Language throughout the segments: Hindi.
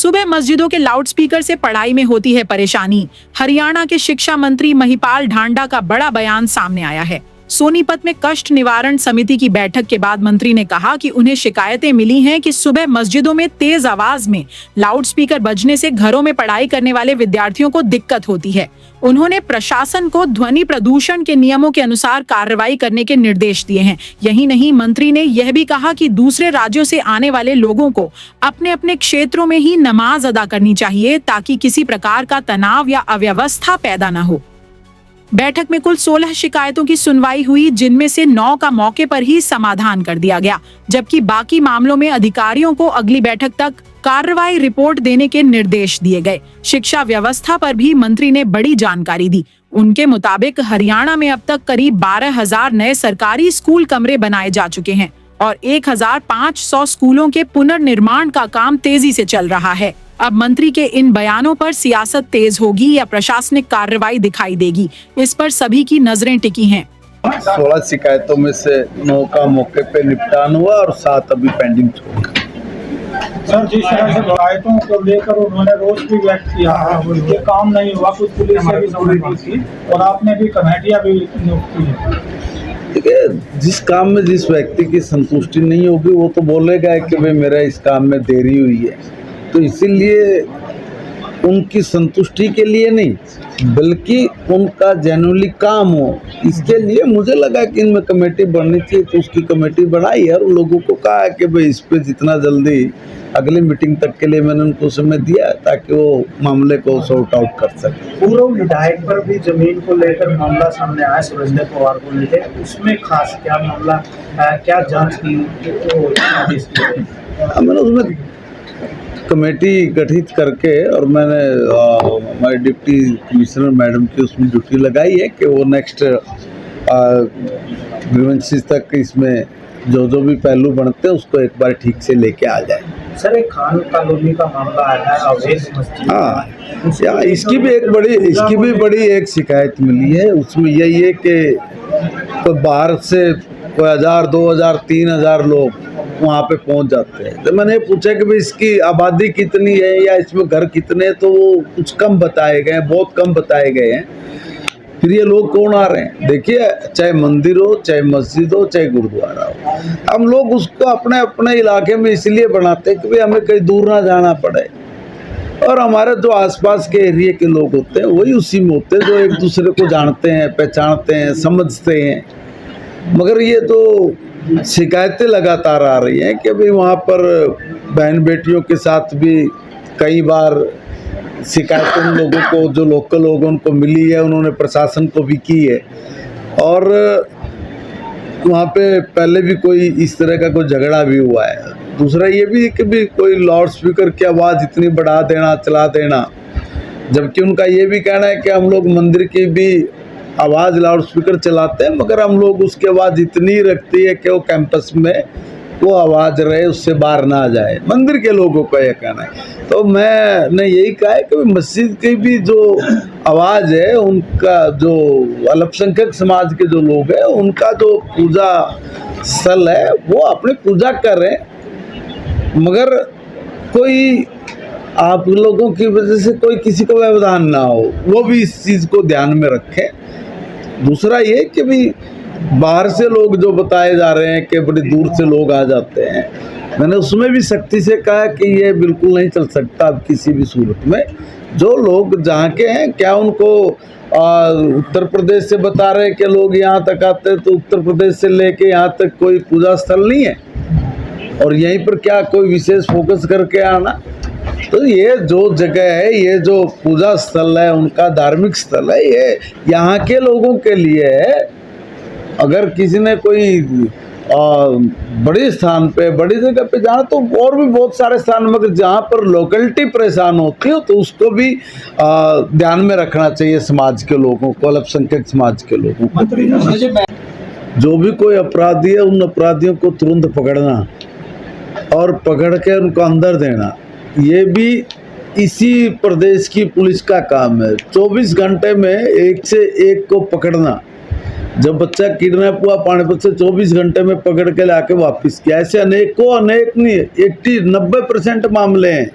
सुबह मस्जिदों के लाउडस्पीकर से पढ़ाई में होती है परेशानी। हरियाणा के शिक्षा मंत्री महिपाल ढांडा का बड़ा बयान सामने आया है। सोनीपत में कष्ट निवारण समिति की बैठक के बाद मंत्री ने कहा कि उन्हें शिकायतें मिली हैं कि सुबह मस्जिदों में तेज आवाज में लाउडस्पीकर बजने से घरों में पढ़ाई करने वाले विद्यार्थियों को दिक्कत होती है। उन्होंने प्रशासन को ध्वनि प्रदूषण के नियमों के अनुसार कार्रवाई करने के निर्देश दिए हैं। यही नहीं, मंत्री ने यह भी कहा कि दूसरे राज्यों से आने वाले लोगों को अपने अपने क्षेत्रों में ही नमाज अदा करनी चाहिए ताकि किसी प्रकार का तनाव या अव्यवस्था पैदा न हो। बैठक में कुल 16 शिकायतों की सुनवाई हुई, जिनमें से 9 का मौके पर ही समाधान कर दिया गया, जबकि बाकी मामलों में अधिकारियों को अगली बैठक तक कार्रवाई रिपोर्ट देने के निर्देश दिए गए। शिक्षा व्यवस्था पर भी मंत्री ने बड़ी जानकारी दी। उनके मुताबिक हरियाणा में अब तक करीब 12,000 नए सरकारी स्कूल कमरे बनाए जा चुके हैं और 1,500 स्कूलों के पुनर्निर्माण का काम तेजी से चल रहा है। अब मंत्री के इन बयानों पर सियासत तेज होगी या प्रशासनिक कार्रवाई दिखाई देगी, इस पर सभी की नजरें टिकी हैं। 16 शिकायतों में से 9 का मौके पे निपटान हुआ और 7 अभी पेंडिंग छोड़। सर, जिस तरह से शिकायतों को लेकर उन्होंने रोष भी व्यक्त किया, ये काम नहीं हुआ, कुछ पुलिस से भी जुड़ी थी और आपने भी कमेटियां भी नियुक्त की है। ठीक है, जिस काम में जिस व्यक्ति की संतुष्टि नहीं होगी वो तो बोलेगा कि भाई मेरा इस काम में देरी हुई है, तो इसीलिए उनकी संतुष्टि के लिए नहीं बल्कि उनका जेन्युइनली काम हो, इसके लिए मुझे लगा कि इनमें कमेटी बननी चाहिए, तो उसकी कमेटी बनाई है और लोगों को कहा है कि भाई इस पे जितना जल्दी अगली मीटिंग तक के लिए मैंने उनको समय दिया ताकि वो मामले को सॉर्ट आउट कर सके। पूर्व विधायक पर भी जमीन को लेकर मामला सामने आया, सुरेंद्र पवार को लेकर, उसमें खास क्या मामला, क्या जांच की? मैंने उसमें कमेटी गठित करके और मैंने हमारे डिप्टी कमिश्नर मैडम की उसमें ड्यूटी लगाई है कि वो नेक्स्ट ग्रीवेंसेस तक इसमें जो भी पहलू बनते हैं उसको एक बार ठीक से लेके आ जाए। सर, एक खान कॉलोनी का मामला आया है, अवैध मस्जिद। हाँ, इसकी भी बड़ी एक शिकायत मिली है। उसमें यही है कि कोई बाहर से कोई 1000, 2000, 3000 लोग वहाँ पे पहुँच जाते हैं। तो मैंने पूछा कि भाई इसकी आबादी कितनी है या इसमें घर कितने हैं, तो वो कुछ कम बताए गए हैं, बहुत कम बताए गए हैं। फिर ये लोग कौन आ रहे हैं? देखिए, चाहे मंदिर हो, चाहे मस्जिद हो, चाहे गुरुद्वारा हो, हम लोग उसको अपने अपने इलाके में इसलिए बनाते हैं कि भाई हमें कहीं दूर ना जाना पड़े और हमारे जो आसपास के एरिया के लोग होते हैं वही उसी में होते हैं जो एक दूसरे को जानते हैं, पहचानते हैं, समझते हैं। मगर ये तो शिकायतें लगातार आ रही हैं कि भाई वहाँ पर बहन बेटियों के साथ भी कई बार शिकायतें उन लोगों को, जो लोकल लोगों उनको मिली है, उन्होंने प्रशासन को भी की है और वहाँ पे पहले भी कोई इस तरह का कोई झगड़ा भी हुआ है। दूसरा ये भी कि भी कोई लाउड स्पीकर की आवाज़ इतनी बढ़ा देना, चला देना, जबकि उनका ये भी कहना है कि हम लोग मंदिर की भी आवाज़ लाउड स्पीकर चलाते हैं मगर हम लोग उसकी आवाज़ इतनी रखती है कि वो कैंपस में वो आवाज़ रहे, उससे बाहर ना जाए। मंदिर के लोगों का यह कहना है। तो मैंने यही कहा है कि मस्जिद की भी जो आवाज़ है, उनका जो अल्पसंख्यक समाज के जो लोग हैं उनका जो पूजा स्थल है वो अपनी पूजा करें, मगर कोई आप लोगों की वजह से कोई किसी को व्यवधान ना हो, वो भी इस चीज़ को ध्यान में रखें। दूसरा ये कि भाई बाहर से लोग जो बताए जा रहे हैं कि बड़ी दूर से लोग आ जाते हैं, मैंने उसमें भी सख्ती से कहा कि ये बिल्कुल नहीं चल सकता। अब किसी भी सूरत में जो लोग जहाँ के हैं, क्या उनको उत्तर प्रदेश से बता रहे हैं कि लोग यहाँ तक आते हैं, तो उत्तर प्रदेश से लेके यहाँ तक कोई पूजा स्थल नहीं है और यहीं पर क्या कोई विशेष फोकस करके आना। तो ये जो जगह है, ये जो पूजा स्थल है, उनका धार्मिक स्थल है, ये यहाँ के लोगों के लिए है। अगर किसी ने कोई बड़े स्थान पे, बड़ी जगह पे जाना, तो और भी बहुत सारे स्थान, मगर जहाँ पर लोकेलिटी परेशान होती हो तो उसको भी ध्यान में रखना चाहिए समाज के लोगों को, अल्पसंख्यक समाज के लोगों को। जो भी कोई अपराधी है, उन अपराधियों को तुरंत पकड़ना और पकड़ के उनको अंदर देना, ये भी इसी प्रदेश की पुलिस का काम है। 24 घंटे में एक से एक को पकड़ना। जब बच्चा किडनैप हुआ पानीपत से, 24 घंटे में पकड़ के लाके वापस किया। ऐसे अनेक नहीं, 90% मामले हैं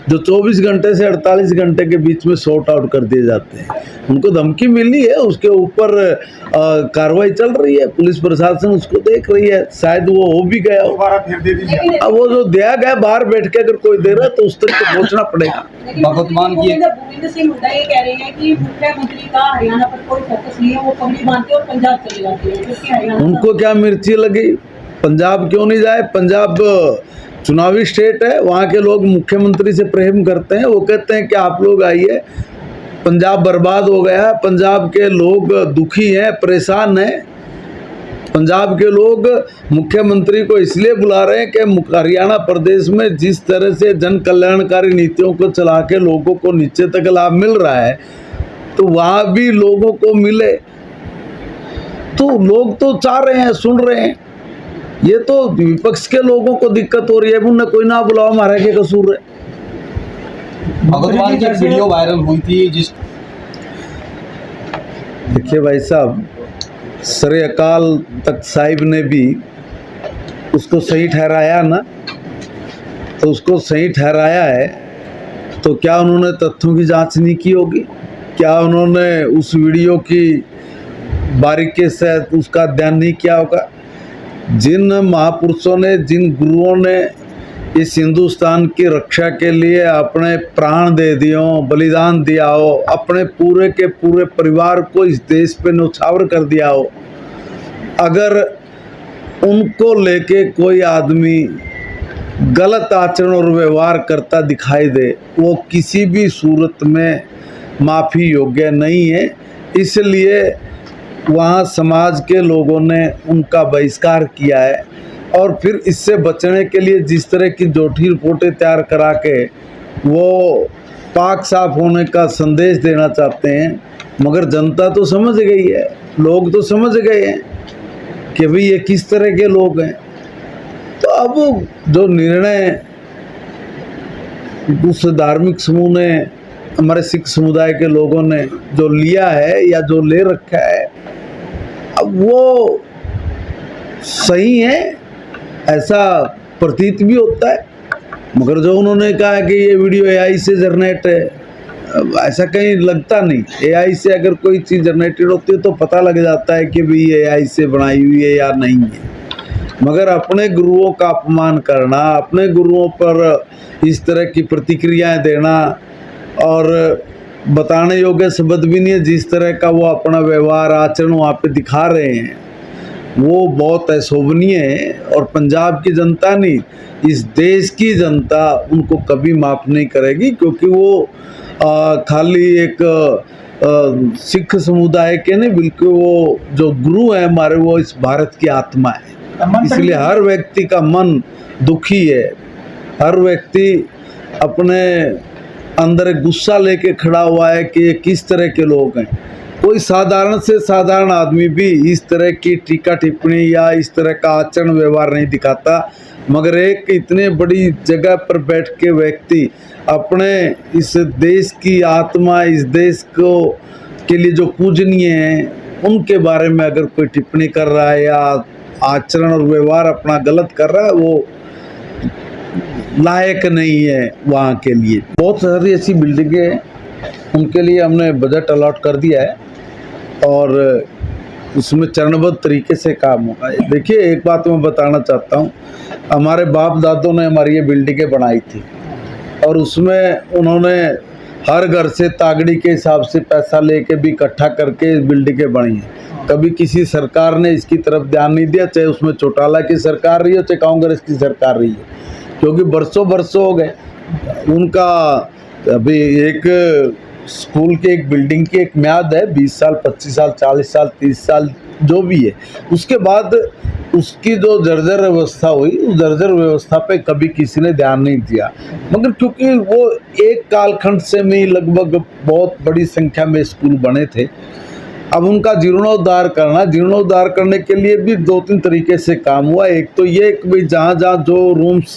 जो 24 घंटे से 48 घंटे के बीच में सॉर्ट आउट कर दिए जाते हैं। उनको धमकी मिली है, उसके ऊपर कार्रवाई चल रही है, पुलिस प्रशासन उसको देख रही है, शायद वो हो भी गया हो। दोबारा फिर दे दीजिए। अब वो जो दिया गया बाहर बैठ के अगर कोई दे रहा है तो उस तक तो पहुँचना पड़ेगा। भगवत मान की गोविंद सिंह हुड्डा ये कह रहे हैं कि मुख्यमंत्री का हरियाणा पर कोई फोकस नहीं है, वो पगड़ी बांधते और पंजाब चले जाते हैं, जबकि हरियाणा उनको क्या मिर्ची लगी, पंजाब क्यों नहीं जाए? पंजाब चुनावी स्टेट है, वहाँ के लोग मुख्यमंत्री से प्रेम करते हैं। वो कहते हैं कि आप लोग आइए, पंजाब बर्बाद हो गया है, पंजाब के लोग दुखी हैं, परेशान हैं। पंजाब के लोग मुख्यमंत्री को इसलिए बुला रहे हैं कि हरियाणा प्रदेश में जिस तरह से जन कल्याणकारी नीतियों को चला के लोगों को नीचे तक लाभ मिल रहा है, तो वहाँ भी लोगों को मिले। तो लोग तो चाह रहे हैं, सुन रहे हैं। ये तो विपक्ष के लोगों को दिक्कत हो रही है, उन्हें कोई ना बुलाओ, हमारा क्या कसूर है? भगवत मान की वीडियो वायरल हुई थी जिस देखिए भाई साहब, सरे अकाल तख्त साहिब ने भी उसको सही ठहराया ना, तो उसको सही ठहराया है, तो क्या उन्होंने तथ्यों की जांच नहीं की होगी? क्या उन्होंने उस वीडियो की बारीकी से उसका अध्ययन नहीं किया होगा? जिन महापुरुषों ने, जिन गुरुओं ने इस हिंदुस्तान की रक्षा के लिए अपने प्राण दे दिए हो, बलिदान दिया हो, अपने पूरे के पूरे परिवार को इस देश पे न्यौछावर कर दिया हो, अगर उनको लेके कोई आदमी गलत आचरण और व्यवहार करता दिखाई दे, वो किसी भी सूरत में माफ़ी योग्य नहीं है। इसलिए वहाँ समाज के लोगों ने उनका बहिष्कार किया है। और फिर इससे बचने के लिए जिस तरह की झूठी रिपोर्टें तैयार करा के वो पाक साफ होने का संदेश देना चाहते हैं, मगर जनता तो समझ गई है, लोग तो समझ गए हैं कि भाई ये किस तरह के लोग हैं। तो अब जो निर्णय उस धार्मिक समूह ने, हमारे सिख समुदाय के लोगों ने जो लिया है या जो ले रखा है, अब वो सही है ऐसा प्रतीत भी होता है। मगर जो उन्होंने कहा कि ये वीडियो एआई से जनरेट है, ऐसा कहीं लगता नहीं। एआई से अगर कोई चीज़ जनरेटेड होती है तो पता लग जाता है कि भाई एआई से बनाई हुई है या नहीं है। मगर अपने गुरुओं का अपमान करना, अपने गुरुओं पर इस तरह की प्रतिक्रियाएं देना और बताने योग्य शब्द भी नहीं है, जिस तरह का वो अपना व्यवहार आचरण वहाँ पे दिखा रहे हैं, वो बहुत अशोभनीय है। और पंजाब की जनता नहीं, इस देश की जनता उनको कभी माफ़ नहीं करेगी, क्योंकि वो खाली एक सिख समुदाय के नहीं, बल्कि वो जो गुरु हैं हमारे, वो इस भारत की आत्मा है। इसलिए हर व्यक्ति का मन दुखी है, हर व्यक्ति अपने अंदर एक गुस्सा लेके खड़ा हुआ है कि ये किस तरह के लोग हैं। कोई साधारण से साधारण आदमी भी इस तरह की टीका टिप्पणी या इस तरह का आचरण व्यवहार नहीं दिखाता, मगर एक इतने बड़ी जगह पर बैठ के व्यक्ति अपने इस देश की आत्मा, इस देश को के लिए जो पूजनीय हैं, उनके बारे में अगर कोई टिप्पणी कर रहा है या आचरण और व्यवहार अपना गलत कर रहा है, वो लायक नहीं है वहाँ के लिए। बहुत सारी ऐसी बिल्डिंगें हैं, उनके लिए हमने बजट अलॉट कर दिया है और उसमें चरणबद्ध तरीके से काम होगा। देखिए, एक बात मैं बताना चाहता हूँ, हमारे बाप दादों ने हमारी ये बिल्डिंगें बनाई थी और उसमें उन्होंने हर घर से तागड़ी के हिसाब से पैसा लेके भी इकट्ठा करके बिल्डिंगें बनी हैं। कभी किसी सरकार ने इसकी तरफ ध्यान नहीं दिया, चाहे उसमें चौटाला की सरकार रही हो, चाहे कांग्रेस की सरकार रही है, क्योंकि बरसों हो गए उनका। अभी एक स्कूल के एक बिल्डिंग की एक म्याद है 20 साल, 25 साल, 40 साल, 30 साल, जो भी है। उसके बाद उसकी जो जर्जर व्यवस्था हुई, उस जर्जर व्यवस्था पे कभी किसी ने ध्यान नहीं दिया, मगर क्योंकि वो एक कालखंड से में लगभग बहुत बड़ी संख्या में स्कूल बने थे। अब उनका जीर्णोद्धार करने के लिए भी 2-3 तरीके से काम हुआ। एक तो ये कि भाई जहाँ जो रूम्स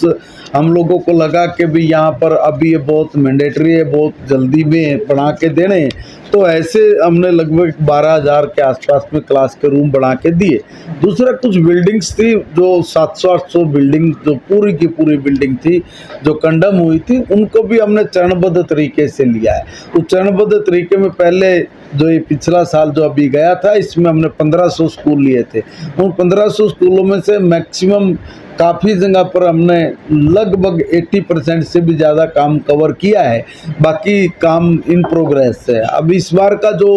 हम लोगों को लगा कि भी यहाँ पर अभी ये बहुत मैंडेटरी है, बहुत जल्दी में बना के देने, तो ऐसे हमने लगभग 12,000 के आसपास में क्लास के रूम बना के दिए। दूसरा कुछ बिल्डिंग्स थी जो 700-800 बिल्डिंग जो पूरी की पूरी बिल्डिंग थी जो कंडम हुई थी, उनको भी हमने चरणबद्ध तरीके से लिया है। तो चरणबद्ध तरीके में पहले जो ये पिछला साल जो अभी गया था, इसमें हमने 1500 स्कूल लिए थे। उन 1500 स्कूलों में से मैक्सिमम काफ़ी जगह पर हमने लगभग 80% से भी ज़्यादा काम कवर किया है, बाकी काम इन प्रोग्रेस है। अब इस बार का जो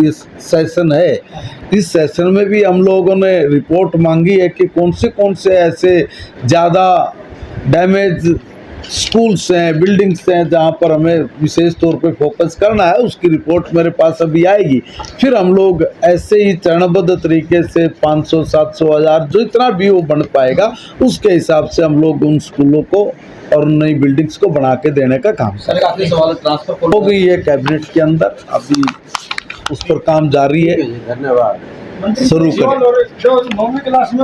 इस सेशन है, इस सेशन में भी हम लोगों ने रिपोर्ट मांगी है कि कौन से ऐसे ज़्यादा डैमेज स्कूल्स हैं, बिल्डिंग्स हैं जहाँ पर हमें विशेष तौर पे फोकस करना है। उसकी रिपोर्ट मेरे पास अभी आएगी, फिर हम लोग ऐसे ही चरणबद्ध तरीके से 500, 700, 1000 जो इतना भी वो बन पाएगा उसके हिसाब से हम लोग उन स्कूलों को और नई बिल्डिंग्स को बना के देने का काम सर एक आखिरी सवाल, ट्रांसफर हो गई है कैबिनेट के अंदर, अभी उस पर काम जारी है, धन्यवाद। शुरू करें। जो 9वीं क्लास में